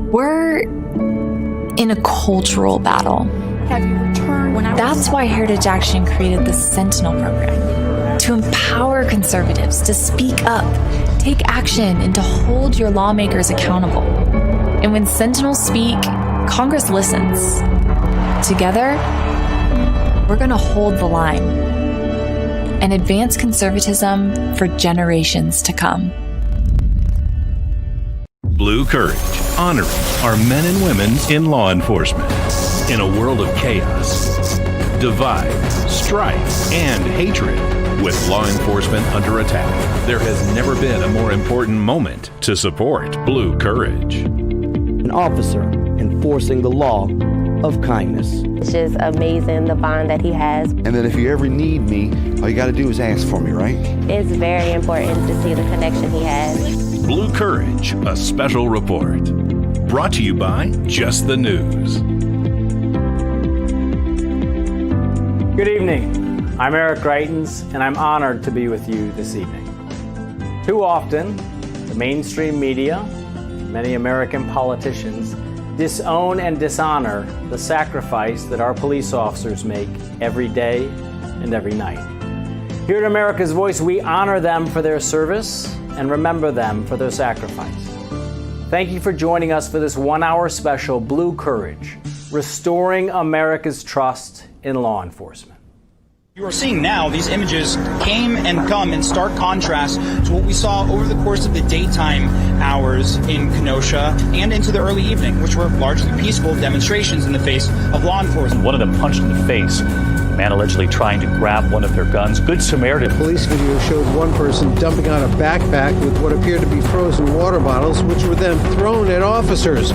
We're in a cultural battle. That's why Heritage Action created the Sentinel program, to empower conservatives to speak up, take action, and to hold your lawmakers accountable. And when Sentinels speak, Congress listens. Together, we're going to hold the line and advance conservatism for generations to come. Blue Courage, honoring our men and women in law enforcement. In a world of chaos, divide, strife, and hatred, with law enforcement under attack, there has never been a more important moment to support Blue Courage. An officer enforcing the law of kindness. It's just amazing, the bond that he has. And that if you ever need me, all you got to do is ask for me, right? It's very important to see the connection he has. Blue Courage, a special report. Brought to you by Just the News. Good evening. I'm Eric Greitens, and I'm honored to be with you this evening. Too often, the mainstream media, many American politicians, disown and dishonor the sacrifice that our police officers make every day and every night. Here at America's Voice, we honor them for their service and remember them for their sacrifice. Thank you for joining us for this 1-hour special, Blue Courage, Restoring America's Trust in Law Enforcement. You are seeing now, these images came and come in stark contrast to what we saw over the course of the daytime hours in Kenosha and into the early evening, which were largely peaceful demonstrations in the face of law enforcement. One of them punched in the face, a man allegedly trying to grab one of their guns. Good Samaritan. Police video showed one person dumping out a backpack with what appeared to be frozen water bottles, which were then thrown at officers.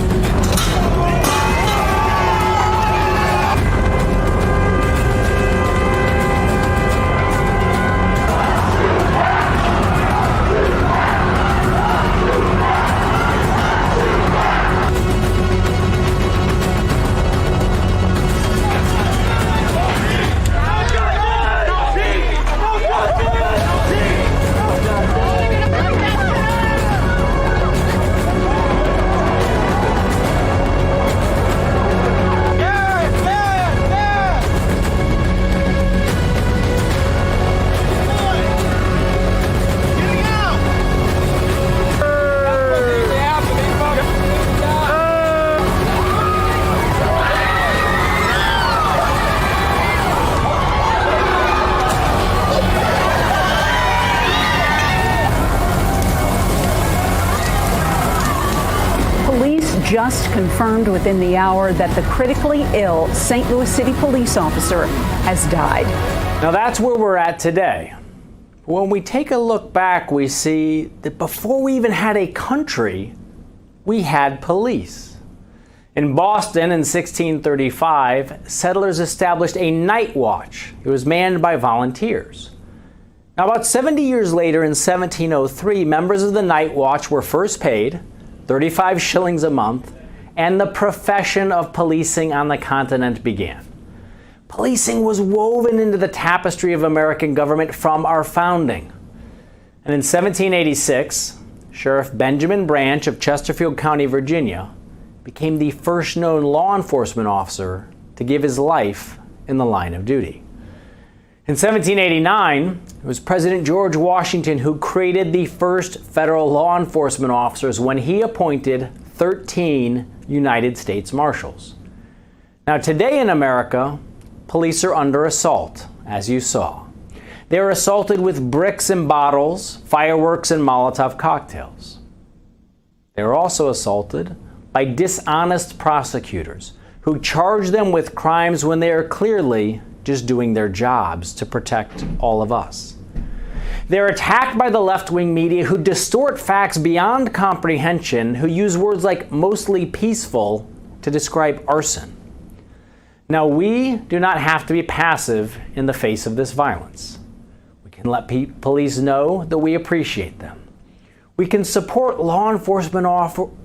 Just confirmed within the hour that the critically ill St. Louis City police officer has died. Now that's where we're at today. When we take a look back, we see that before we even had a country, we had police. In Boston in 1635, settlers established a night watch. It was manned by volunteers. Now about 70 years later in 1703, members of the night watch were first paid 35 shillings a month, and the profession of policing on the continent began. Policing was woven into the tapestry of American government from our founding. And in 1786, Sheriff Benjamin Branch of Chesterfield County, Virginia, became the first known law enforcement officer to give his life in the line of duty. In 1789, it was President George Washington who created the first federal law enforcement officers when he appointed 13 United States Marshals. Now today in America, police are under assault, as you saw. They are assaulted with bricks and bottles, fireworks and Molotov cocktails. They are also assaulted by dishonest prosecutors who charge them with crimes when they are clearly just doing their jobs to protect all of us. They're attacked by the left-wing media who distort facts beyond comprehension, who use words like mostly peaceful to describe arson. Now, we do not have to be passive in the face of this violence. We can let police know that we appreciate them. We can support law enforcement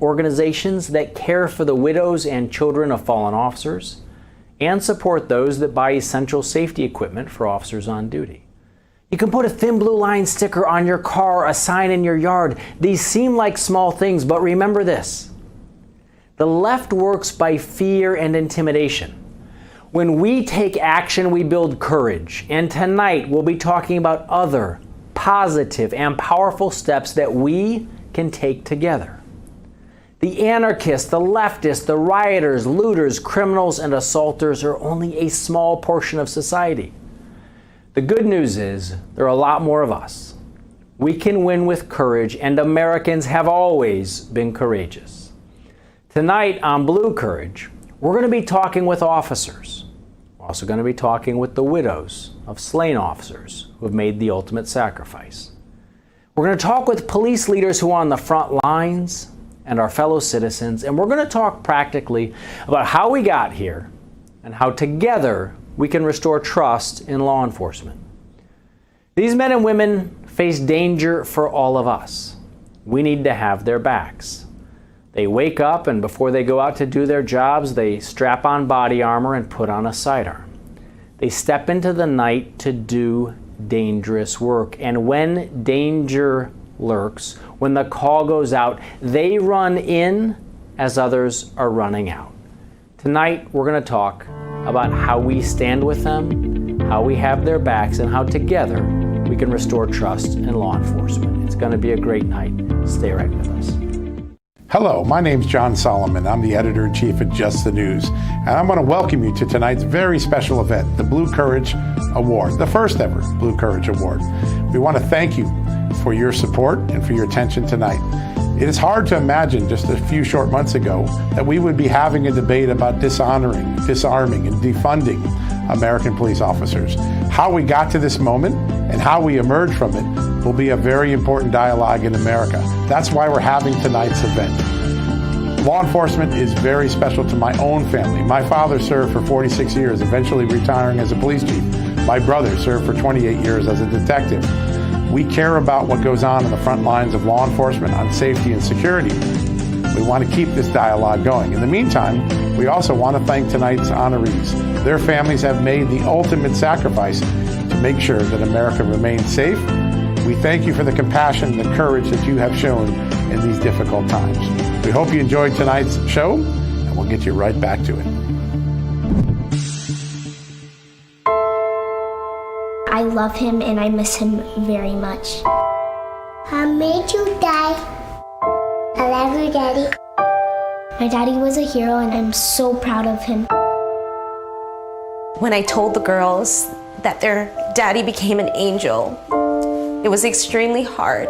organizations that care for the widows and children of fallen officers, and support those that buy essential safety equipment for officers on duty. You can put a thin blue line sticker on your car, a sign in your yard. These seem like small things, but remember this. The left works by fear and intimidation. When we take action, we build courage. And tonight, we'll be talking about other positive and powerful steps that we can take together. The anarchists, the leftists, the rioters, looters, criminals, and assaulters are only a small portion of society. The good news is there are a lot more of us. We can win with courage, and Americans have always been courageous. Tonight on Blue Courage, we're going to be talking with officers. We're also going to be talking with the widows of slain officers who have made the ultimate sacrifice. We're going to talk with police leaders who are on the front lines and our fellow citizens, and we're going to talk practically about how we got here and how together we can restore trust in law enforcement. These men and women face danger for all of us. We need to have their backs. They wake up, and before they go out to do their jobs, they strap on body armor and put on a sidearm. They step into the night to do dangerous work. And when danger lurks, when the call goes out, they run in as others are running out. Tonight, we're going to talk about how we stand with them, how we have their backs, and how together we can restore trust in law enforcement. It's going to be a great night. Stay right with us. Hello, my name's John Solomon. I'm the editor-in-chief at Just the News, and I want to welcome you to tonight's very special event, the Blue Courage Award, the first ever Blue Courage Award. We want to thank you for your support and for your attention tonight. It is hard to imagine just a few short months ago that we would be having a debate about dishonoring, disarming, and defunding American police officers. How we got to this moment and how we emerge from it will be a very important dialogue in America. That's why we're having tonight's event. Law enforcement is very special to my own family. My father served for 46 years, eventually retiring as a police chief. My brother served for 28 years as a detective. We care about what goes on in the front lines of law enforcement on safety and security. We want to keep this dialogue going. In the meantime, we also want to thank tonight's honorees. Their families have made the ultimate sacrifice to make sure that America remains safe. We thank you for the compassion and the courage that you have shown in these difficult times. We hope you enjoyed tonight's show, and we'll get you right back to it. I love him and I miss him very much. I made you die. I love you, Daddy. My daddy was a hero and I'm so proud of him. When I told the girls that their daddy became an angel, it was extremely hard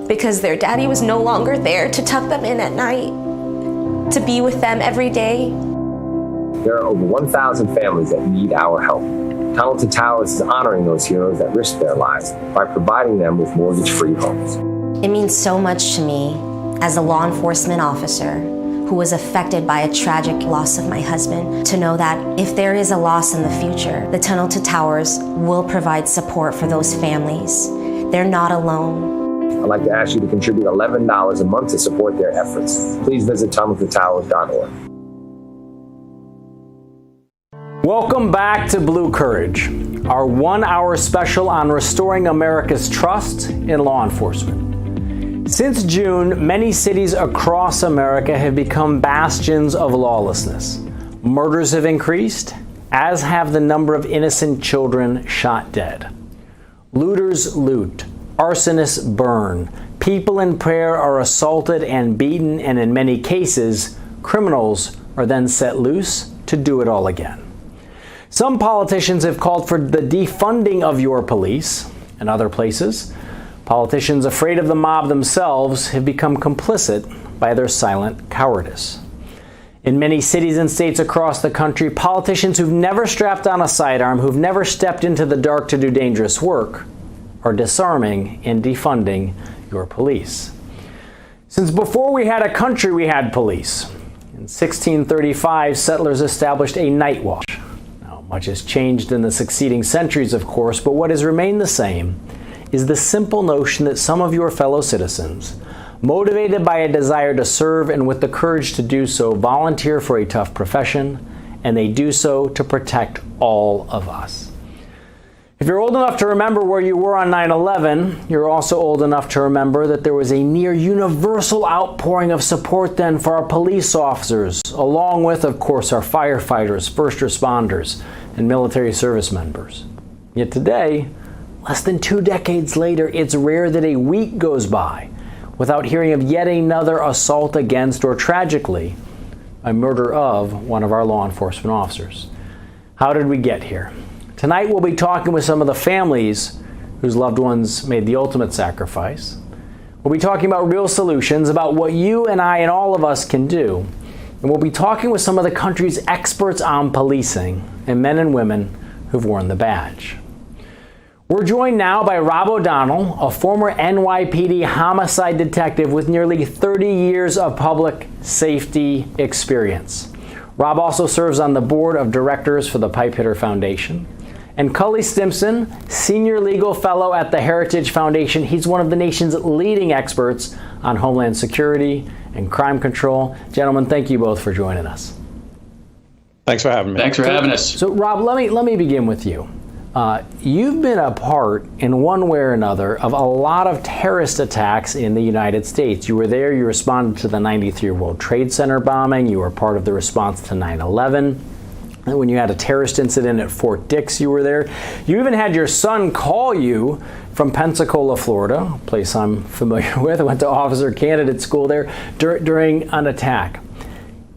because their daddy was no longer there to tuck them in at night, to be with them every day. There are over 1,000 families that need our help. Tunnel to Towers is honoring those heroes that risked their lives by providing them with mortgage-free homes. It means so much to me as a law enforcement officer who was affected by a tragic loss of my husband to know that if there is a loss in the future, the Tunnel to Towers will provide support for those families. They're not alone. I'd like to ask you to contribute $11 a month to support their efforts. Please visit tunneltotowers.org. Welcome back to Blue Courage, our 1-hour special on restoring America's trust in law enforcement. Since June, many cities across America have become bastions of lawlessness. Murders have increased, as have the number of innocent children shot dead. Looters loot, arsonists burn, people in prayer are assaulted and beaten, and in many cases, criminals are then set loose to do it all again. Some politicians have called for the defunding of your police. In other places, politicians afraid of the mob themselves have become complicit by their silent cowardice. In many cities and states across the country, politicians who've never strapped on a sidearm, who've never stepped into the dark to do dangerous work, are disarming and defunding your police. Since before we had a country, we had police. In 1635, settlers established a night watch. Much has changed in the succeeding centuries, of course, but what has remained the same is the simple notion that some of your fellow citizens, motivated by a desire to serve and with the courage to do so, volunteer for a tough profession, and they do so to protect all of us. If you're old enough to remember where you were on 9/11, you're also old enough to remember that there was a near universal outpouring of support then for our police officers, along with, of course, our firefighters, first responders, and military service members. Yet today, less than 2 decades later, it's rare that a week goes by without hearing of yet another assault against, or tragically, a murder of one of our law enforcement officers. How did we get here? Tonight we'll be talking with some of the families whose loved ones made the ultimate sacrifice. We'll be talking about real solutions, about what you and I and all of us can do. And we'll be talking with some of the country's experts on policing and men and women who've worn the badge. We're joined now by Rob O'Donnell, a former NYPD homicide detective with nearly 30 years of public safety experience. Rob also serves on the board of directors for the Pipehitter Foundation. And Cully Stimson, senior legal fellow at the Heritage Foundation. He's one of the nation's leading experts on homeland security and crime control. Gentlemen, thank you both for joining us. Thanks for having me. Thanks for having us. So Rob, let me begin with you. You've been a part, in one way or another, of a lot of terrorist attacks in the United States. You were there, you responded to the 93 World Trade Center bombing, you were part of the response to 9/11. And when you had a terrorist incident at Fort Dix, you were there. You even had your son call you from Pensacola, Florida, a place I'm familiar with. I went to officer candidate school there during an attack.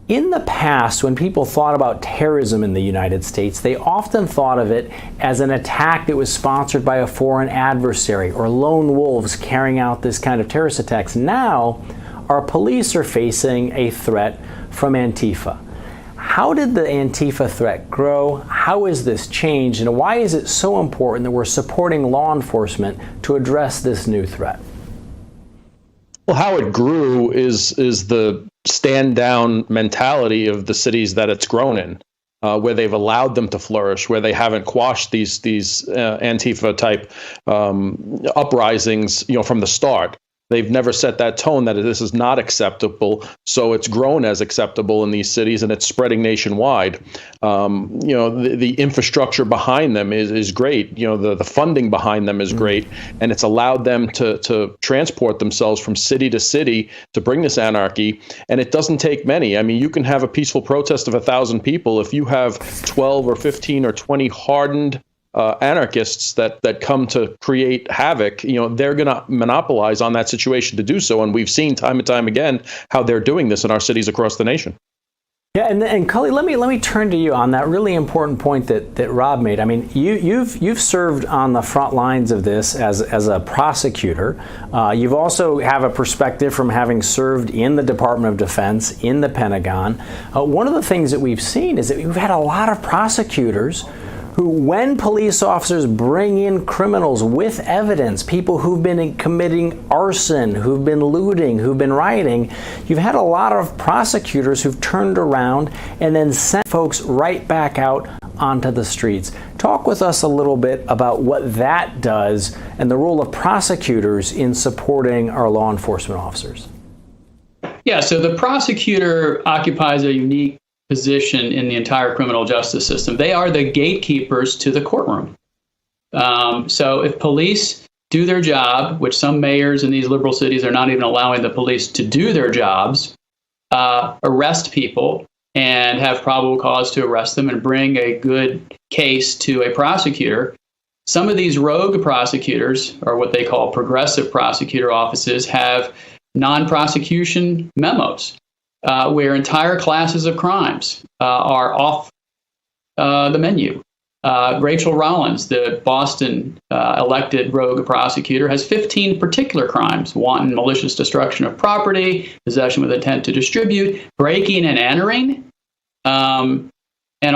In the past, when people thought about terrorism in the United States, they often thought of it as an attack that was sponsored by a foreign adversary or lone wolves carrying out this kind of terrorist attacks. Now, our police are facing a threat from Antifa. How did the Antifa threat grow? How has this changed? And why is it so important that we're supporting law enforcement to address this new threat? Well, how it grew is the stand down mentality of the cities that it's grown in, where they've allowed them to flourish, where they haven't quashed these Antifa type uprisings, from the start. They've never set that tone that this is not acceptable. So it's grown as acceptable in these cities, and it's spreading nationwide. The infrastructure behind them is great. The funding behind them is great, and it's allowed them to transport themselves from city to city to bring this anarchy. And it doesn't take many. I mean, you can have a peaceful protest of 1,000 people. If you have 12 or 15 or 20 hardened anarchists that come to create havoc, they're going to monopolize on that situation to do so. And we've seen time and time again how they're doing this in our cities across the nation. Yeah, and Cully, let me turn to you on that really important point that Rob made. I mean, you've served on the front lines of this as a prosecutor. You've also have a perspective from having served in the Department of Defense, in the Pentagon. One of the things that we've seen is that we've had a lot of prosecutors who, when police officers bring in criminals with evidence, people who've been committing arson, who've been looting, who've been rioting, you've had a lot of prosecutors who've turned around and then sent folks right back out onto the streets. Talk with us a little bit about what that does and the role of prosecutors in supporting our law enforcement officers. Yeah, so the prosecutor occupies a unique position in the entire criminal justice system. They are the gatekeepers to the courtroom. So if police do their job, which some mayors in these liberal cities are not even allowing the police to do their jobs, arrest people and have probable cause to arrest them and bring a good case to a prosecutor, some of these rogue prosecutors, or what they call progressive prosecutor offices, have non-prosecution memos. Where entire classes of crimes are off the menu. Rachel Rollins, the Boston elected rogue prosecutor, has 15 particular crimes: wanton malicious destruction of property, possession with intent to distribute, breaking and entering, and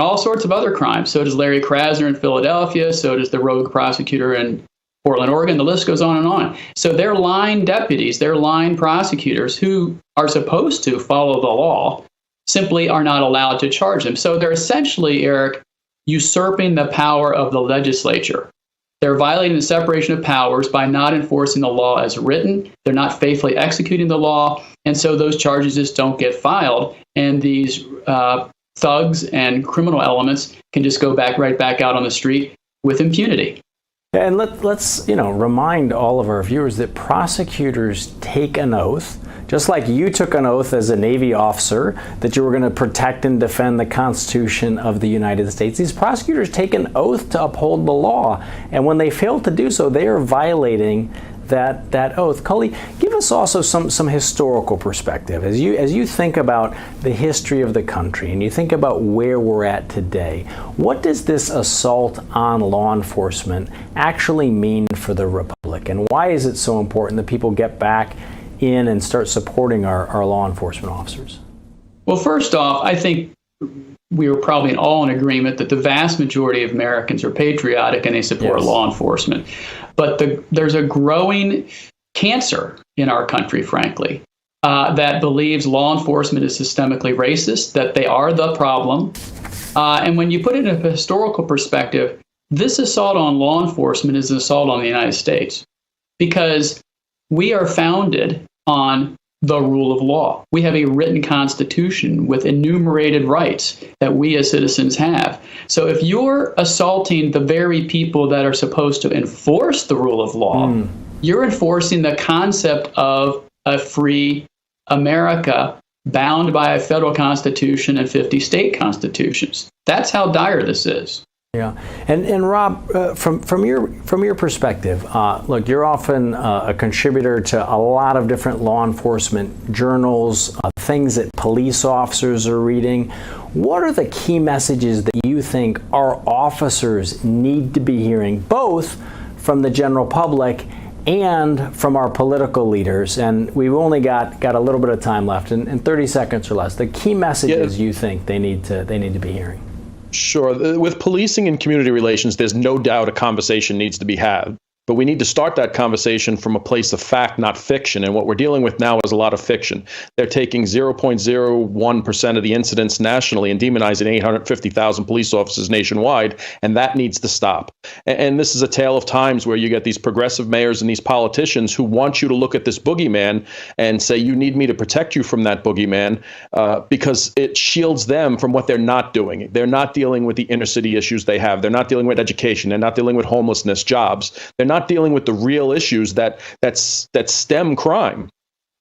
all sorts of other crimes. So does Larry Krasner in Philadelphia. So does the rogue prosecutor in Portland, Oregon. The list goes on and on. So they're line deputies, they're line prosecutors who are supposed to follow the law, simply are not allowed to charge them. So they're essentially, Eric, usurping the power of the legislature. They're violating the separation of powers by not enforcing the law as written. They're not faithfully executing the law. And so those charges just don't get filed. And these thugs and criminal elements can just go right back out on the street with impunity. And let's remind all of our viewers that prosecutors take an oath, just like you took an oath as a Navy officer that you were going to protect and defend the Constitution of the United States. These prosecutors take an oath to uphold the law, and when they fail to do so, they are violating that oath. Cully, give us also some historical perspective as you think about the history of the country and you think about where we're at today. What does this assault on law enforcement actually mean for the Republic, and why is it so important that people get back in and start supporting our law enforcement officers? Well, first off, I think we were probably all in agreement that the vast majority of Americans are patriotic and they support law enforcement. But there's a growing cancer in our country, frankly, that believes law enforcement is systemically racist, that they are the problem. And when you put it in a historical perspective, this assault on law enforcement is an assault on the United States because we are founded on the rule of law. We have a written constitution with enumerated rights that we as citizens have. So if you're assaulting the very people that are supposed to enforce the rule of law, you're enforcing the concept of a free America bound by a federal constitution and 50 state constitutions. That's how dire this is. Yeah, and Rob, from your perspective, look, you're often a contributor to a lot of different law enforcement journals, things that police officers are reading. What are the key messages that you think our officers need to be hearing, both from the general public and from our political leaders? And we've only got a little bit of time left, in 30 seconds or less. The key messages you think they need to be hearing. Sure. With policing and community relations, there's no doubt a conversation needs to be had. But we need to start that conversation from a place of fact, not fiction. And what we're dealing with now is a lot of fiction. They're taking 0.01% of the incidents nationally and demonizing 850,000 police officers nationwide. And that needs to stop. And this is a tale of times where you get these progressive mayors and these politicians who want you to look at this boogeyman and say, you need me to protect you from that boogeyman because it shields them from what they're not doing. They're not dealing with the inner city issues they have. They're not dealing with education. They're not dealing with homelessness, jobs. They're not dealing with the real issues that stem crime.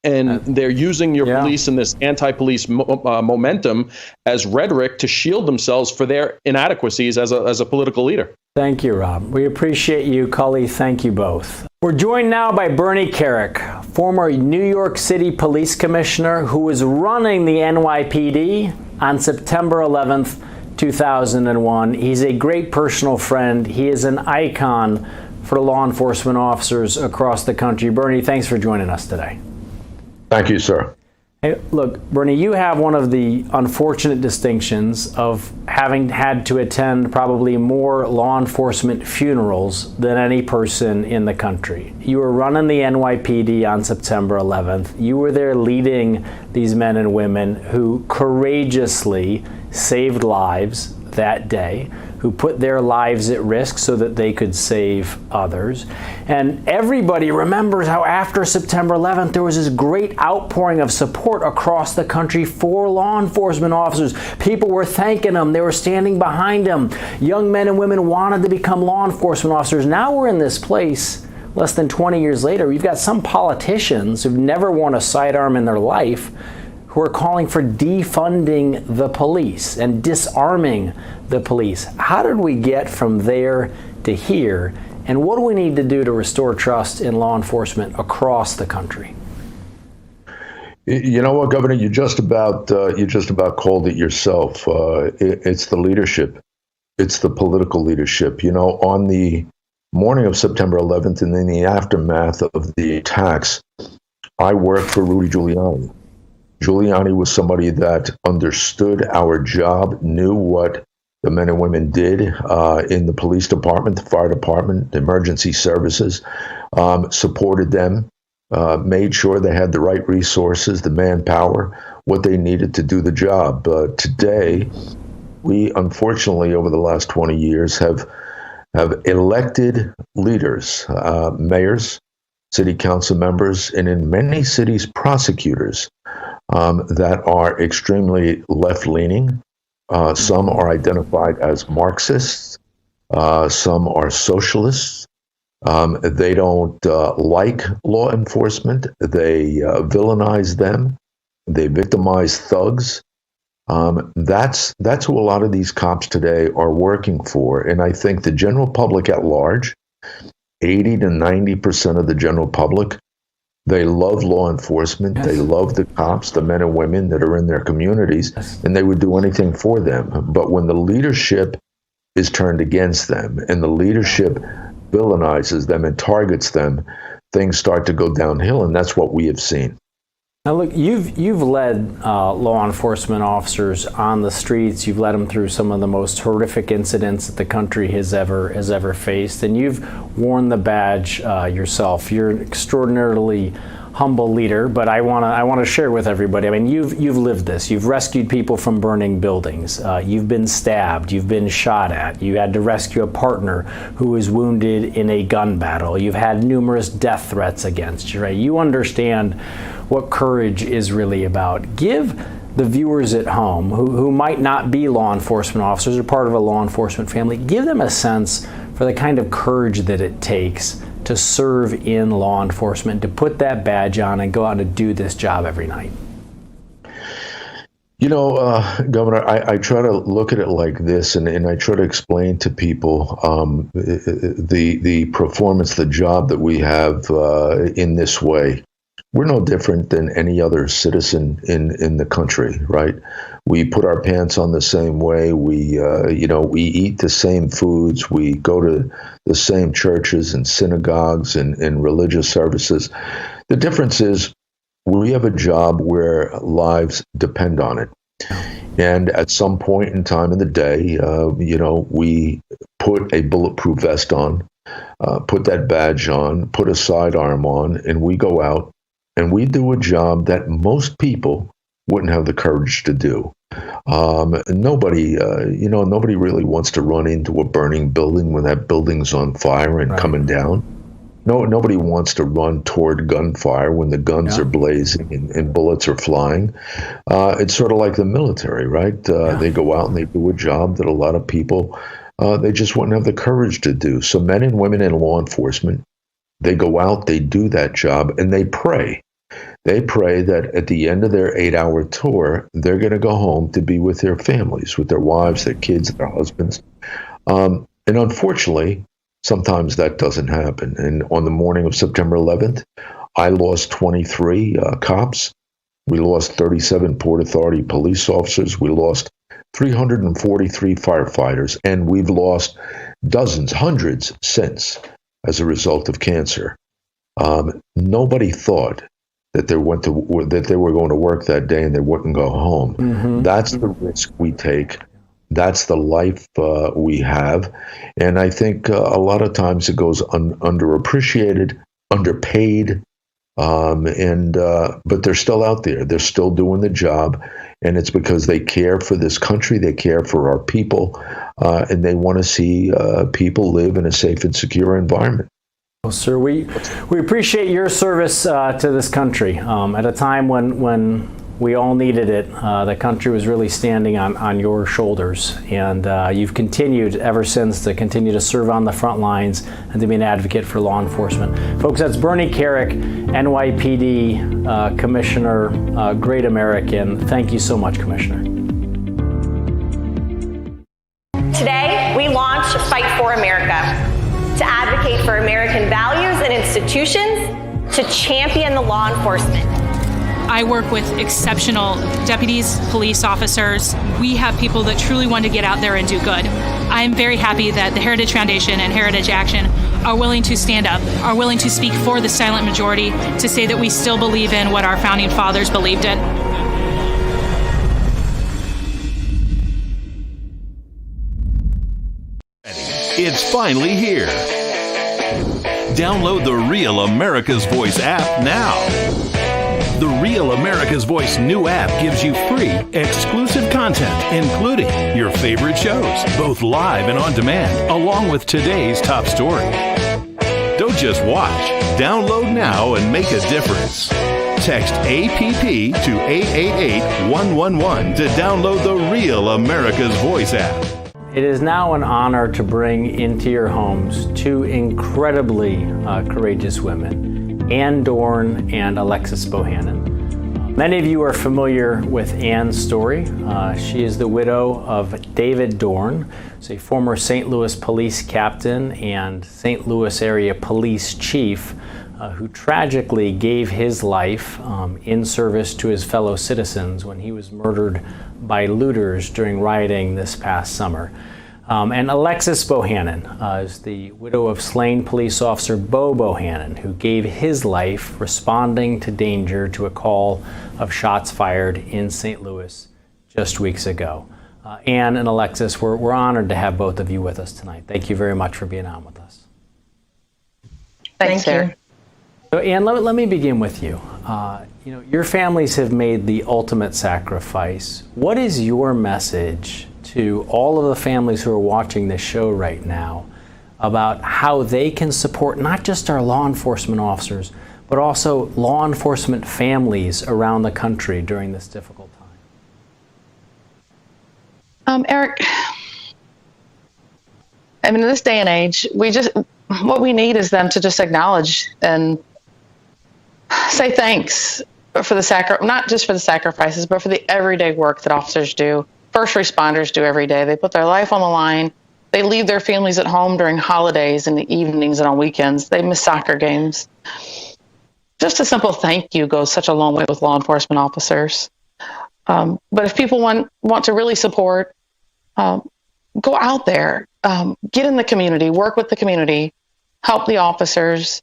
And they're using your police and this anti-police momentum as rhetoric to shield themselves for their inadequacies as a political leader. Thank you, Rob. We appreciate you. Cully, thank you both. We're joined now by Bernie Kerik, former New York City Police Commissioner who was running the NYPD on September 11th, 2001. He's a great personal friend. He is an icon for law enforcement officers across the country. Bernie, thanks for joining us today. Thank you, sir. Hey, look, Bernie, you have one of the unfortunate distinctions of having had to attend probably more law enforcement funerals than any person in the country. You were running the NYPD on September 11th. You were there leading these men and women who courageously saved lives that day, who put their lives at risk so that they could save others. And everybody remembers how after September 11th, there was this great outpouring of support across the country for law enforcement officers. People were thanking them. They were standing behind them. Young men and women wanted to become law enforcement officers. Now we're in this place, less than 20 years later, we've got some politicians who've never worn a sidearm in their life who are calling for defunding the police and disarming the police. How did we get from there to here? And what do we need to do to restore trust in law enforcement across the country? You know what, Governor, you just about called it yourself. It's the leadership. It's the political leadership. You know, on the morning of September 11th and in the aftermath of the attacks, I worked for Rudy Giuliani. Giuliani was somebody that understood our job, knew what the men and women did in the police department, the fire department, the emergency services, supported them, made sure they had the right resources, the manpower, what they needed to do the job. Today, we unfortunately, over the last 20 years, have elected leaders, mayors, city council members, and in many cities, prosecutors that are extremely left-leaning. Some are identified as Marxists. Some are socialists. They don't like law enforcement. They villainize them. They victimize thugs. That's who a lot of these cops today are working for. And I think the general public at large, 80 to 90% of the general public, they love law enforcement. Yes. They love the cops, the men and women that are in their communities, yes, and they would do anything for them. But when the leadership is turned against them and the leadership villainizes them and targets them, things start to go downhill, and that's what we have seen. Now look, you've led law enforcement officers on the streets. You've led them through some of the most horrific incidents that the country has ever faced, and you've worn the badge yourself. You're an extraordinarily humble leader, but I want to share with everybody. I mean, you've lived this. You've rescued people from burning buildings. You've been stabbed. You've been shot at. You had to rescue a partner who was wounded in a gun battle. You've had numerous death threats against you. Right? You understand what courage is really about. Give the viewers at home who might not be law enforcement officers or part of a law enforcement family, give them a sense for the kind of courage that it takes to serve in law enforcement, to put that badge on and go out and do this job every night. You know, Governor, I try to look at it like this, and I try to explain to people the performance, the job that we have in this way. We're no different than any other citizen in the country, right? We put our pants on the same way. We eat the same foods. We go to the same churches and synagogues and religious services. The difference is we have a job where lives depend on it. And at some point in time in the day, we put a bulletproof vest on, put that badge on, put a sidearm on, and we go out and we do a job that most people wouldn't have the courage to do. Nobody really wants to run into a burning building when that building's on fire and coming down. Nobody wants to run toward gunfire when the guns are blazing and bullets are flying. It's sort of like the military, right? They go out and they do a job that a lot of people, they just wouldn't have the courage to do. So men and women in law enforcement, they go out, they do that job, and they pray. They pray that at the end of their 8-hour tour, they're going to go home to be with their families, with their wives, their kids, their husbands. And unfortunately, sometimes that doesn't happen. And on the morning of September 11th, I lost 23 cops. We lost 37 Port Authority police officers. We lost 343 firefighters. And we've lost dozens, hundreds since as a result of cancer. Nobody thought that they were going to work that day and they wouldn't go home. Mm-hmm. That's the risk we take. That's the life we have. And I think a lot of times it goes underappreciated, underpaid, but they're still out there. They're still doing the job. And it's because they care for this country, they care for our people, and they want to see people live in a safe and secure environment. Well, sir, we appreciate your service to this country at a time when we all needed it. The country was really standing on your shoulders, and you've continued ever since to continue to serve on the front lines and to be an advocate for law enforcement. Folks, that's Bernie Kerik, NYPD Commissioner, great American. Thank you so much, Commissioner. Today, we launch Fight for America, to advocate for American values and institutions, to champion the law enforcement. I work with exceptional deputies, police officers. We have people that truly want to get out there and do good. I'm very happy that the Heritage Foundation and Heritage Action are willing to stand up, are willing to speak for the silent majority, to say that we still believe in what our founding fathers believed in. It's finally here. Download the Real America's Voice app now. The Real America's Voice new app gives you free, exclusive content, including your favorite shows, both live and on demand, along with today's top story. Don't just watch. Download now and make a difference. Text APP to 888-111 to download the Real America's Voice app. It is now an honor to bring into your homes two incredibly courageous women, Ann Dorn and Alexis Bohannon. Many of you are familiar with Ann's story. She is the widow of David Dorn, who's a former St. Louis police captain and St. Louis area police chief who tragically gave his life in service to his fellow citizens when he was murdered by looters during rioting this past summer. And Alexis Bohannon is the widow of slain police officer Bo Bohannon, who gave his life responding to danger to a call of shots fired in St. Louis just weeks ago. Ann and Alexis, we're honored to have both of you with us tonight. Thank you very much for being on with us. Thank you. So Ann, let me begin with you. Your families have made the ultimate sacrifice. What is your message to all of the families who are watching this show right now about how they can support not just our law enforcement officers, but also law enforcement families around the country during this difficult time? Eric, I mean, in this day and age, what we need is them to just acknowledge and say thanks for not just for the sacrifices, but for the everyday work that officers do, first responders do every day. They put their life on the line. They leave their families at home during holidays in the evenings and on weekends. They miss soccer games. Just a simple thank you goes such a long way with law enforcement officers. But if people want to really support, go out there, get in the community, work with the community, help the officers,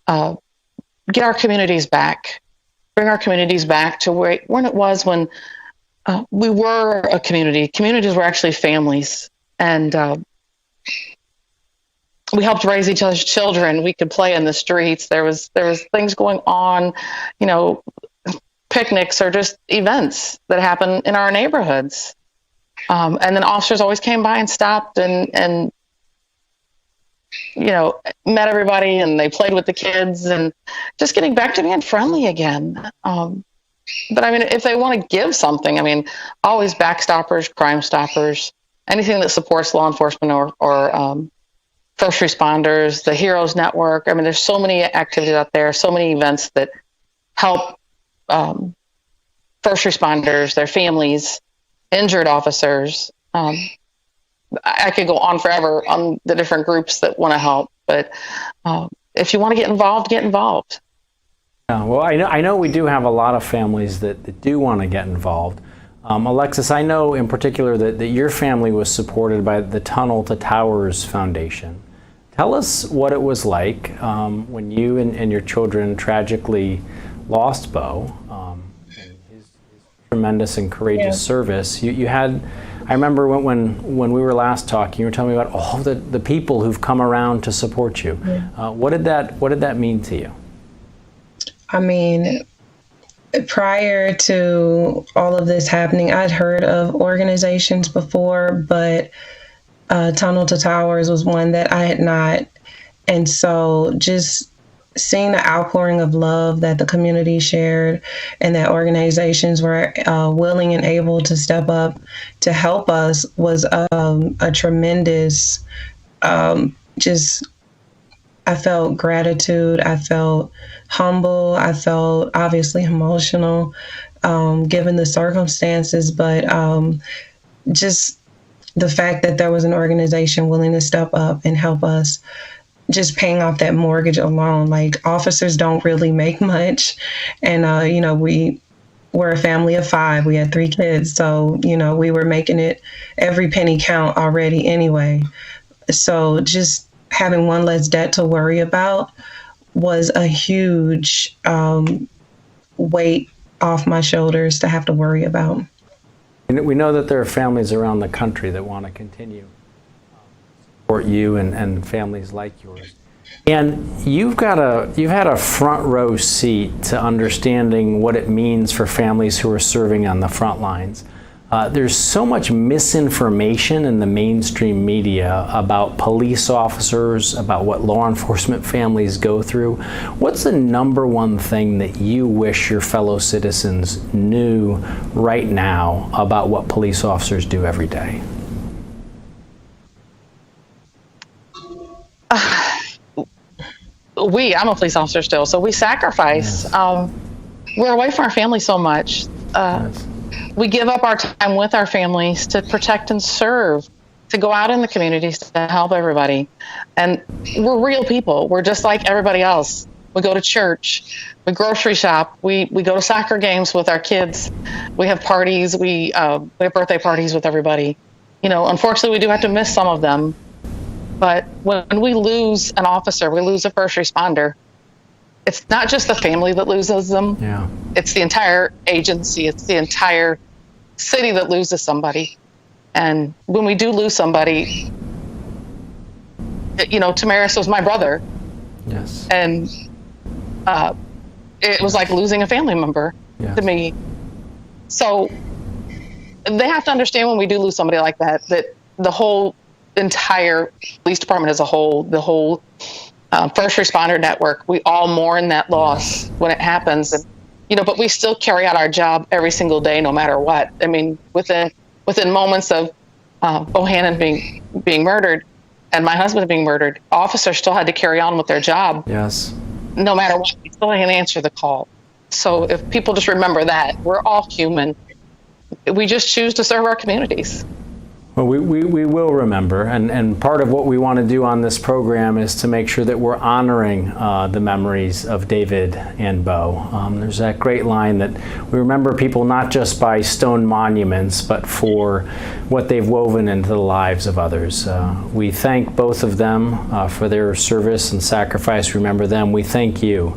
get our communities back, bring our communities back to when it was when we were a community. Communities were actually families, and we helped raise each other's children. We could play in the streets. There was things going on, picnics or just events that happen in our neighborhoods. And then officers always came by and stopped and met everybody, and they played with the kids, and just getting back to being friendly again. But I mean, if they want to give something, I mean, always Backstoppers, Crime Stoppers, anything that supports law enforcement or first responders, the Heroes Network. I mean, there's so many activities out there, so many events that help first responders, their families, injured officers. I could go on forever on the different groups that want to help, but if you want to get involved, get involved. Well, I know we do have a lot of families that do want to get involved. Alexis, I know in particular that your family was supported by the Tunnel to Towers Foundation. Tell us what it was like when you and your children tragically lost Bo, and his tremendous and courageous service. You had, I remember when we were last talking, you were telling me about all the people who've come around to support you. What did that mean to you? I mean, prior to all of this happening, I'd heard of organizations before, but Tunnel to Towers was one that I had not. And so just seeing the outpouring of love that the community shared and that organizations were willing and able to step up to help us was a tremendous, I felt gratitude. I felt humble. I felt obviously emotional, given the circumstances, but just the fact that there was an organization willing to step up and help us, just paying off that mortgage alone. Like, officers don't really make much. And, we were a family of 5. We had 3 kids. So, we were making it every penny count already anyway. So just having one less debt to worry about was a huge weight off my shoulders to have to worry about. And we know that there are families around the country that want to continue to support you and families like yours. And you've had a front row seat to understanding what it means for families who are serving on the front lines. There's so much misinformation in the mainstream media about police officers, about what law enforcement families go through. What's the number one thing that you wish your fellow citizens knew right now about what police officers do every day? I'm a police officer still, so we sacrifice. Yes. We're away from our family so much. Yes. We give up our time with our families to protect and serve, to go out in the communities to help everybody. And we're real people. We're just like everybody else. We go to church, we grocery shop, we go to soccer games with our kids, we have parties, we have birthday parties with everybody. You know, unfortunately, we do have to miss some of them. But when we lose an officer, we lose a first responder, it's not just the family that loses them. Yeah. It's the entire agency. It's the entire city that loses somebody. And when we do lose somebody, you know, Tamaris was my brother. Yes. And it was like losing a family member to me. So they have to understand when we do lose somebody like that, that the whole entire police department as a whole, the whole first responder network, we all mourn that loss when it happens. And, you know, but we still carry out our job every single day, no matter what. I mean, within moments of Bohannon being murdered and my husband being murdered, officers still had to carry on with their job. Yes. No matter what, we still had to answer the call. So if people just remember that, we're all human. We just choose to serve our communities. Well, we will remember, and part of what we want to do on this program is to make sure that we're honoring the memories of David and Bo. There's that great line that we remember people not just by stone monuments, but for what they've woven into the lives of others. We thank both of them for their service and sacrifice. Remember them. We thank you.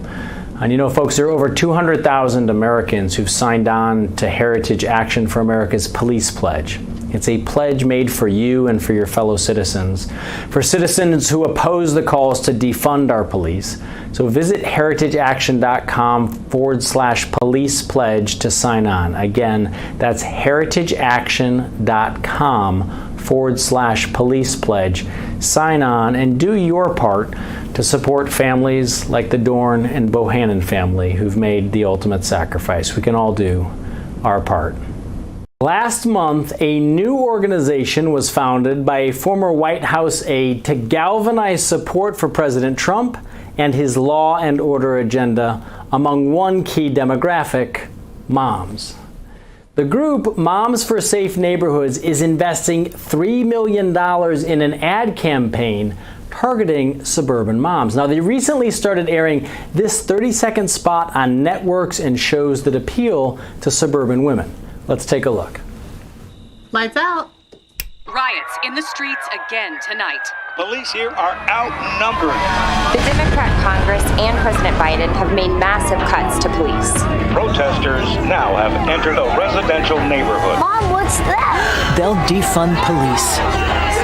And you know, folks, there are over 200,000 Americans who've signed on to Heritage Action for America's Police Pledge. It's a pledge made for you and for your fellow citizens, for citizens who oppose the calls to defund our police. So visit heritageaction.com/police pledge to sign on. Again, that's heritageaction.com/police pledge. Sign on and do your part to support families like the Dorn and Bohannon family who've made the ultimate sacrifice. We can all do our part. Last month, a new organization was founded by a former White House aide to galvanize support for President Trump and his law and order agenda among one key demographic, moms. The group, Moms for Safe Neighborhoods, is investing $3 million in an ad campaign targeting suburban moms. Now, they recently started airing this 30-second spot on networks and shows that appeal to suburban women. Let's take a look. Lights out. Riots in the streets again tonight. Police here are outnumbered. The Democrat Congress and President Biden have made massive cuts to police. Protesters now have entered a residential neighborhood. Mom, what's that? They'll defund police.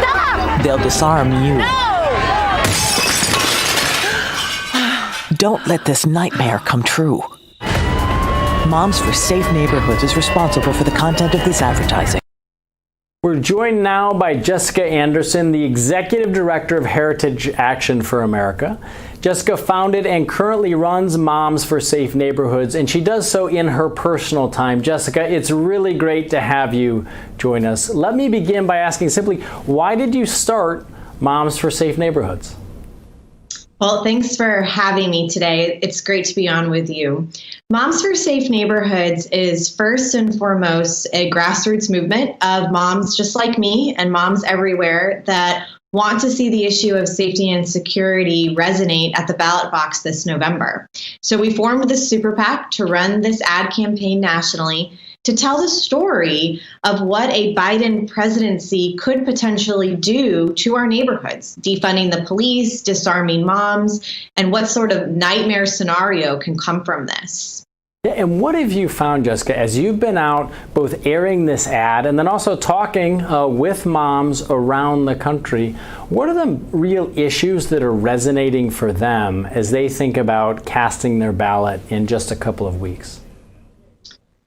Stop! They'll disarm you. No! Don't let this nightmare come true. Moms for Safe Neighborhoods is responsible for the content of this advertising. We're joined now by Jessica Anderson, the Executive Director of Heritage Action for America. Jessica founded and currently runs Moms for Safe Neighborhoods, and she does so in her personal time. Jessica, it's really great to have you join us. Let me begin by asking simply, why did you start Moms for Safe Neighborhoods? Well, thanks for having me today. It's great to be on with you. Moms for Safe Neighborhoods is first and foremost a grassroots movement of moms just like me and moms everywhere that want to see the issue of safety and security resonate at the ballot box this November. So we formed this super PAC to run this ad campaign nationally to tell the story of what a Biden presidency could potentially do to our neighborhoods, defunding the police, disarming moms, and what sort of nightmare scenario can come from this. And what have you found, Jessica, as you've been out both airing this ad and then also talking with moms around the country? What are the real issues that are resonating for them as they think about casting their ballot in just a couple of weeks?